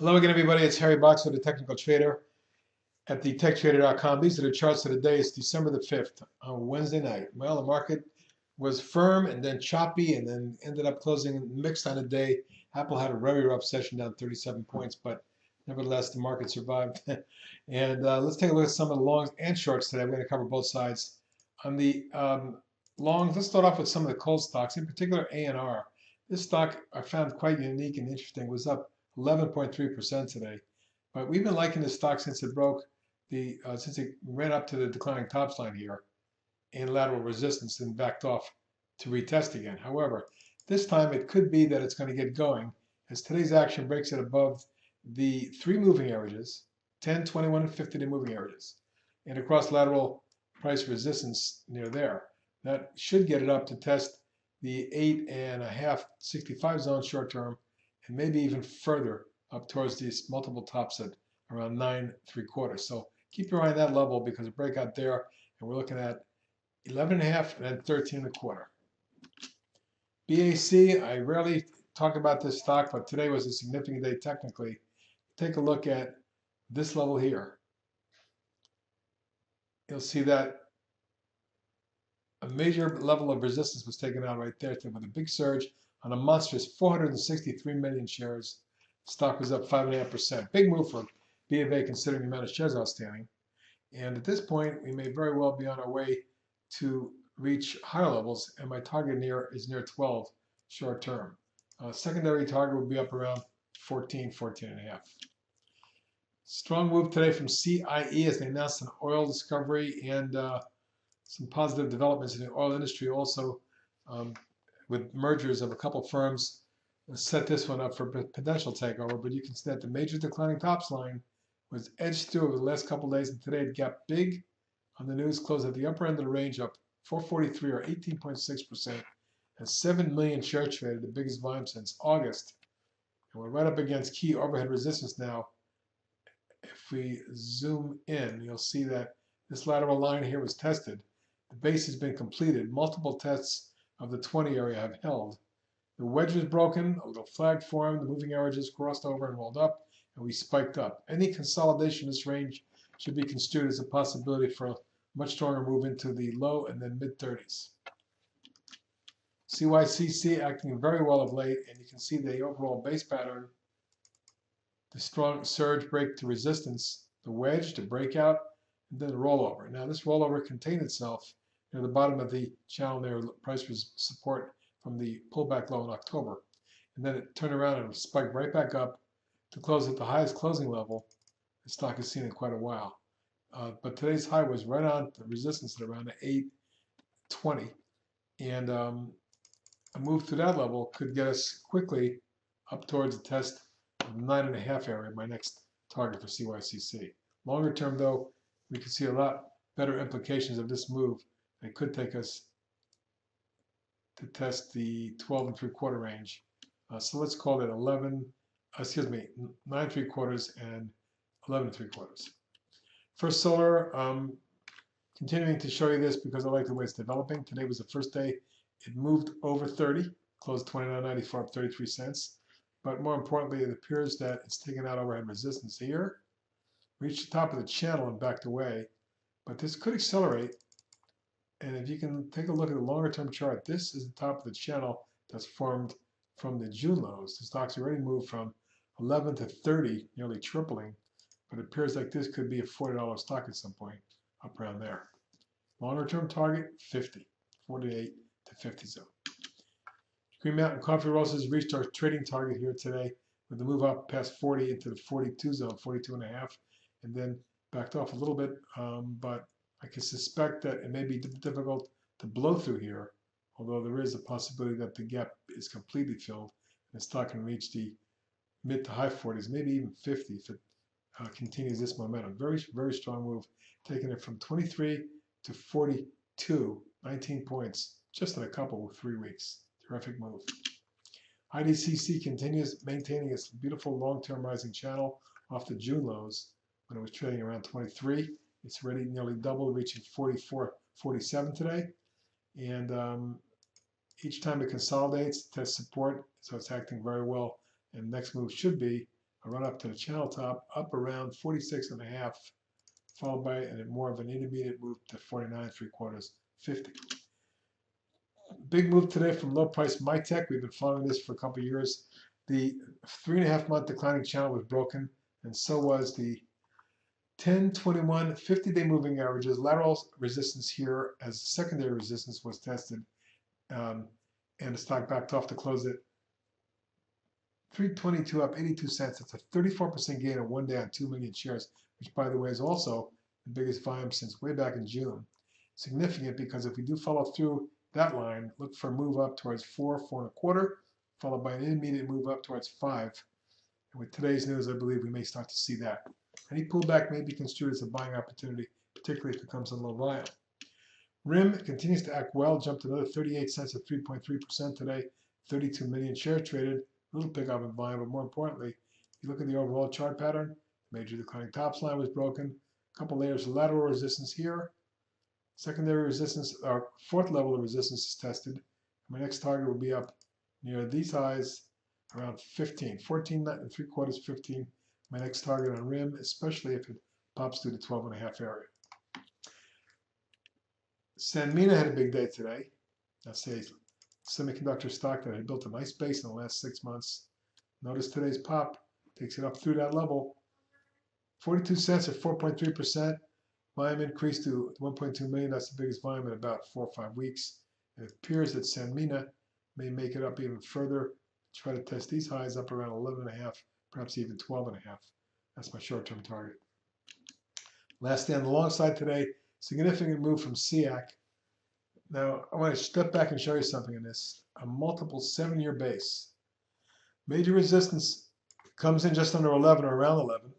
Hello again, everybody. It's Harry Boxer, the technical trader at the techtrader.com. These are the charts of the day. It's December the 5th on Wednesday night. Well, the market was firm and then choppy and then ended up closing mixed on the day. Apple had a very rough session, down 37 points, but nevertheless, the market survived. And let's take a look at some of the longs and shorts today. I'm going to cover both sides. On the longs, let's start off with some of the coal stocks, in particular A&R. This stock I found quite unique and interesting. It was up 11.3% today. But we've been liking this stock since it broke since it ran up to the declining tops line here and lateral resistance and backed off to retest again. However, this time it could be that it's going to get going as today's action breaks it above the three moving averages, 10, 21, and 50-day moving averages, and across lateral price resistance near there. That should get it up to test the 8.5 65 zone short term and maybe even further up towards these multiple tops at around 9.75. So keep your eye on that level because a breakout there, and we're looking at 11.5 and then 13.25. BAC, I rarely talk about this stock, but today was a significant day technically. Take a look at this level here. You'll see that a major level of resistance was taken out right there with a big surge on a monstrous 463 million shares. Stock was up 5.5%. Big move for B of A considering the amount of shares outstanding. And at this point, we may very well be on our way to reach higher levels, and my target is near 12 short term. Secondary target will be up around 14, 14.5. Strong move today from CIE as they announced an oil discovery and some positive developments in the oil industry also, with mergers of a couple firms set this one up for potential takeover. But you can see that the major declining tops line was edged through over the last couple of days, and today it gapped big on the news, closed at the upper end of the range, up 443 or 18.6%, and 7 million shares traded, the biggest volume since August. And we're right up against key overhead resistance now. If we zoom in, you'll see that this lateral line here was tested. The base has been completed. Multiple tests of the 20 area have held. The wedge was broken, a little flag formed, the moving averages crossed over and rolled up, and we spiked up. Any consolidation in this range should be construed as a possibility for a much stronger move into the low and then mid-30s. CYCC acting very well of late, and you can see the overall base pattern, the strong surge break to resistance, the wedge, the breakout, and then the rollover. Now this rollover contained itself near the bottom of the channel there, price was support from the pullback low in October. And then it turned around and spiked right back up to close at the highest closing level the stock has seen in quite a while. But today's high was right on the resistance at around 820. And a move to that level could get us quickly up towards the test of the 9.5 area, my next target for CYCC. Longer term, though, we could see a lot better implications of this move. It could take us to test the 12.75 range. So let's call it 9.75 and 11.75. First Solar, continuing to show you this because I like the way it's developing. Today was the first day it moved over 30, closed 29.94, up 33 cents. But more importantly, it appears that it's taken out overhead resistance here, reached the top of the channel and backed away. But this could accelerate. And if you can take a look at the longer term chart, this is the top of the channel that's formed from the June lows. The stock's already moved from 11 to 30, nearly tripling. But it appears like this could be a $40 stock at some point, up around there. Longer term target, 50, 48 to 50 zone. Green Mountain Coffee Roasters reached our trading target here today with the move up past 40 into the 42 zone, 42.5, and then backed off a little bit, but I can suspect that it may be difficult to blow through here, although there is a possibility that the gap is completely filled and the stock can reach the mid to high 40s, maybe even 50 if it continues this momentum. Very, very strong move, taking it from 23 to 42, 19 points, just in a couple of 3 weeks. Terrific move. IDCC continues maintaining its beautiful long-term rising channel off the June lows when it was trading around 23. It's already nearly double, reaching 44, 47 today. And each time it consolidates, tests support, so it's acting very well. And next move should be a run up to the channel top, up around 46.5, followed by more of an intermediate move to 49.75, 50. Big move today from low price MITK. We've been following this for a couple of years. The 3.5-month declining channel was broken, and so was the 10, 21, 50-day moving averages. Lateral resistance here as secondary resistance was tested, and the stock backed off to close at 322 up 82 cents. That's a 34% gain in one day on 2 million shares, which, by the way, is also the biggest volume since way back in June. Significant because if we do follow through that line, look for a move up towards 4, 4.25, followed by an intermediate move up towards 5. And with today's news, I believe we may start to see that. Any pullback may be construed as a buying opportunity, particularly if it comes on low volume. RIM continues to act well, jumped another 38 cents at 3.3% today, 32 million shares traded, a little pickup in volume, but more importantly, if you look at the overall chart pattern, the major declining tops line was broken, a couple layers of lateral resistance here, secondary resistance, our fourth level of resistance is tested. My next target will be up near these highs around 15, 14.75, 15. My next target on RIM, especially if it pops through the 12.5 area. Sanmina had a big day today. That's a semiconductor stock that had built a nice base in the last 6 months. Notice today's pop takes it up through that level. 42 cents at 4.3%. Volume increased to 1.2 million. That's the biggest volume in about 4 or 5 weeks. It appears that Sanmina may make it up even further. Try to test these highs up around 11.5, perhaps even 12.5. That's my short-term target. Last day on the long side today, significant move from CIE. Now, I want to step back and show you something in this. A multiple 7-year base. Major resistance comes in just under 11 or around 11.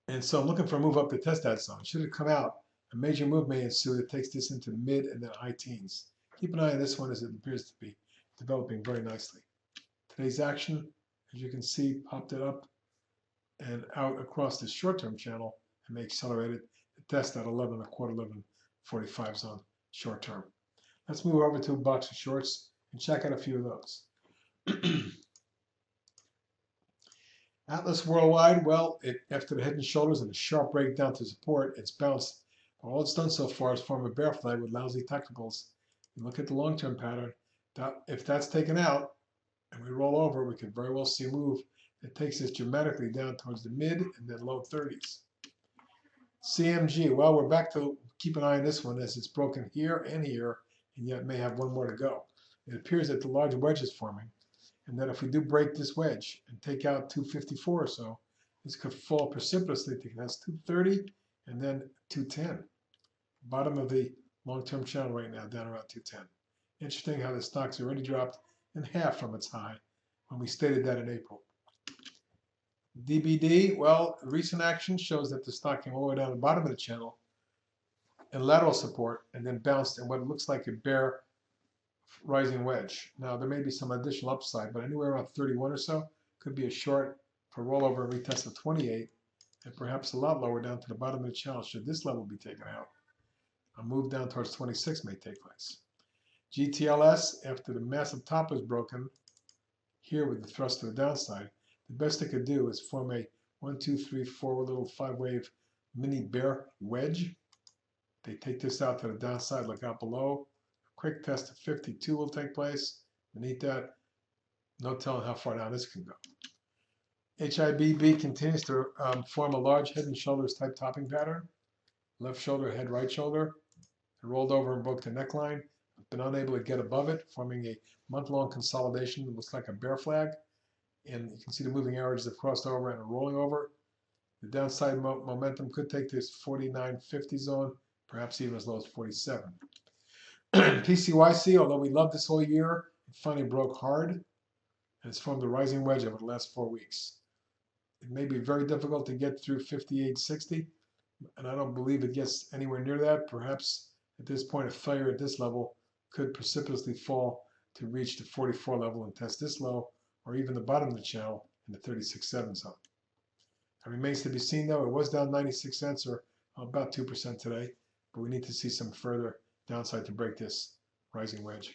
And so I'm looking for a move up to test that zone. Should it come out, a major move may ensue that takes this into mid and then high teens. Keep an eye on this one as it appears to be developing very nicely. Today's action, as you can see, popped it up and out across this short-term channel and may accelerate it to test that 11.25, 11.45 zone short-term. Let's move over to a box of shorts and check out a few of those. Atlas Worldwide, well, after the head and shoulders and a sharp breakdown to support, it's bounced. All it's done so far is form a bear flag with lousy technicals. You look at the long-term pattern. If that's taken out and we roll over, we could very well see a move that takes us dramatically down towards the mid and then low 30s. CMG, well, we're back to keep an eye on this one as it's broken here and here, and yet may have one more to go. It appears that the large wedge is forming, and that if we do break this wedge and take out 254 or so, this could fall precipitously to 230 and then 210. Bottom of the long-term channel right now, down around 210. Interesting how the stock's already dropped in half from its high when we stated that in April. DBD, well, recent action shows that the stock came all the way down the bottom of the channel and lateral support and then bounced in what looks like a bear rising wedge. Now, there may be some additional upside, but anywhere around 31 or so could be a short for rollover and retest of 28 and perhaps a lot lower down to the bottom of the channel should this level be taken out. A move down towards 26 may take place. GTLS, after the massive top was broken here with the thrust to the downside, the best it could do is form a 1, 2, 3, 4 little 5-wave mini bear wedge. They take this out to the downside, look out below. A quick test of 52 will take place. Beneath that, no telling how far down this can go. HIBB continues to form a large head and shoulders type topping pattern. Left shoulder, head, right shoulder. It rolled over and broke the neckline. Been unable to get above it, forming a month-long consolidation that looks like a bear flag. And you can see the moving averages have crossed over and are rolling over. The downside momentum could take this 49.50 zone, perhaps even as low as 47. PCYC, although we loved this whole year, it finally broke hard and it's formed a rising wedge over the last 4 weeks. It may be very difficult to get through 58.60, and I don't believe it gets anywhere near that. Perhaps at this point, a failure at this level could precipitously fall to reach the 44 level and test this low, or even the bottom of the channel in the 36.7 zone. It remains to be seen, though. It was down 96 cents, or about 2% today, but we need to see some further downside to break this rising wedge.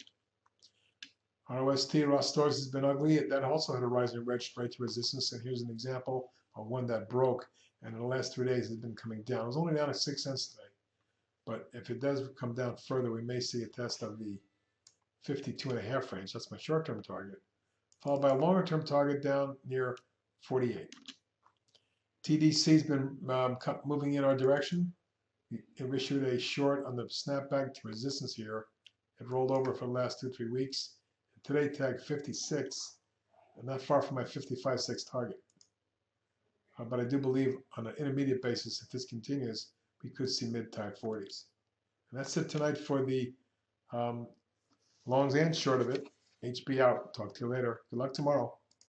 ROST, ROST stores has been ugly. That also had a rising wedge right to resistance. And here's an example of one that broke. And in the last 3 days, has been coming down. It was only down at 6 cents today. But if it does come down further, we may see a test of the 52.5 range. That's my short-term target, followed by a longer-term target down near 48. TDC's been moving in our direction. It issued a short on the snapback to resistance here. It rolled over for the last 2-3 weeks. Today tagged 56, and not far from my 55.6 target. But I do believe on an intermediate basis, if this continues, we could see mid-to-high 40s. And that's it tonight for the longs and short of it. HB out. Talk to you later. Good luck tomorrow.